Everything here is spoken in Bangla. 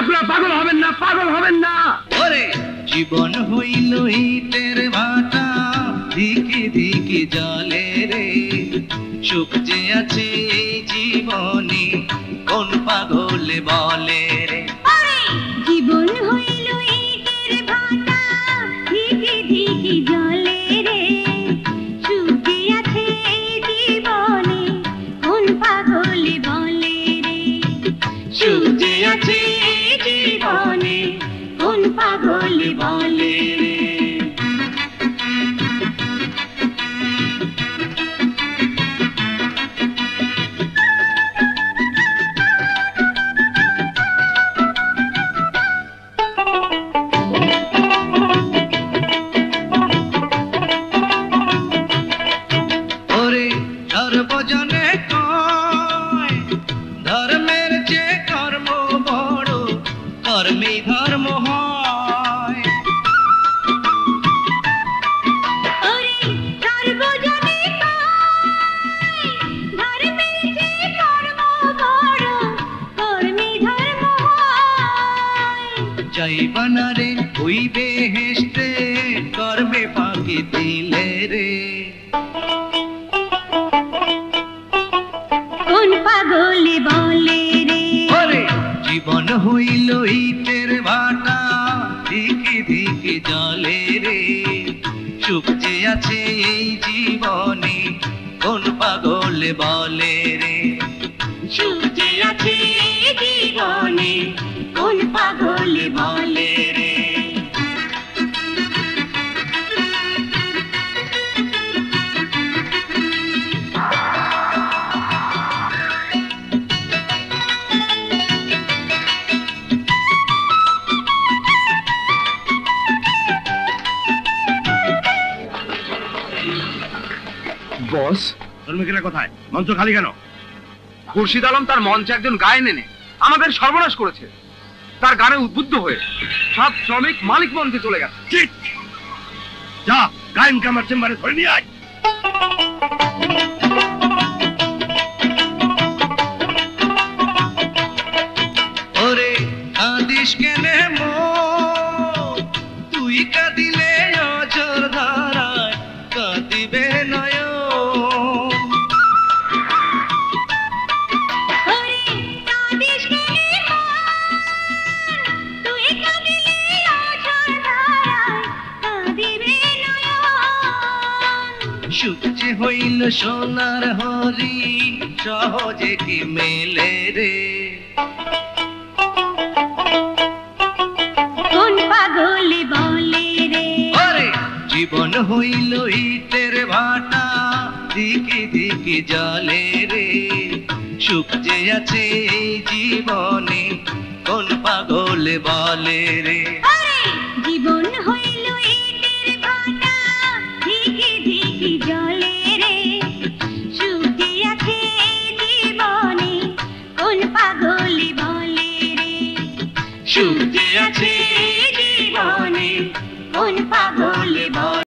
আপনারা পাগল হবেন না, পাগল হবেন না। ওরে জীবন হইল ইটের ভাটা, দিকে দিকে জলে রে, সুখ যে আছে এই জীবনে কোন পাগলে বলে রে। জীবন হইল ইটের ভাটা, ধিকি ধিকি জলে রে, সুখে আছে এই জীবনে কোন পাগলে বলে রে। সুখ যে আছে এই জীবনে কোন পাগলে বলে রে। সর্বজনে কয় ধর্মের যে কর্ম বড়, কর্মেই ধর্ম হয়। সর্বজনে কয় ধর্মের যে কর্ম বড়, কর্মেই ধর্ম হয়। যাইবা না রে ওই বেহেশতে, কর্মে ফাঁকি দিলে রে। কোন পাগলে বলে রে। ওরে জীবন হইল ইটের ভাটা, দিকে দিকে জলে রে, সুখ যে আছে এই জীবনে কোন পাগলে বলে রে। সুখ যে আছে এই জীবনে কোন পাগলে বলে রে। বস, ধর্মিকেরা কোথায়? মঞ্চ খালি কেন? খুরশিদ আলম তার মঞ্চে একজন গায়ন এনে আমাদের সর্বনাশ করেছে। তার গানে উদ্বুদ্ধ হয়ে সব শ্রমিক মালিক মঞ্চে চলে গেছে। চিট! যা গায়নকে আমার চেম্বারে ধরে নিয়ে আয়। ওরে কাঁদিস কেনে মন, তুই কাঁদিলে অঝর ধারায় কাঁদিবে নয়ন। ওরে কাঁদিস কেনে মন, তুই কাঁদিলে অঝর ধারায় কাঁদিবে নয়ন। সুখ যে হইল সোনার হরি, সহজে কি মেলে রে। কোন পাগলে বলে রে। ওরে জীবন হইল ইটের ভাটা, দিকে দিকে জলে রে, সুখ যে আছে এই জীবনে কোন পাগলে বলে রে।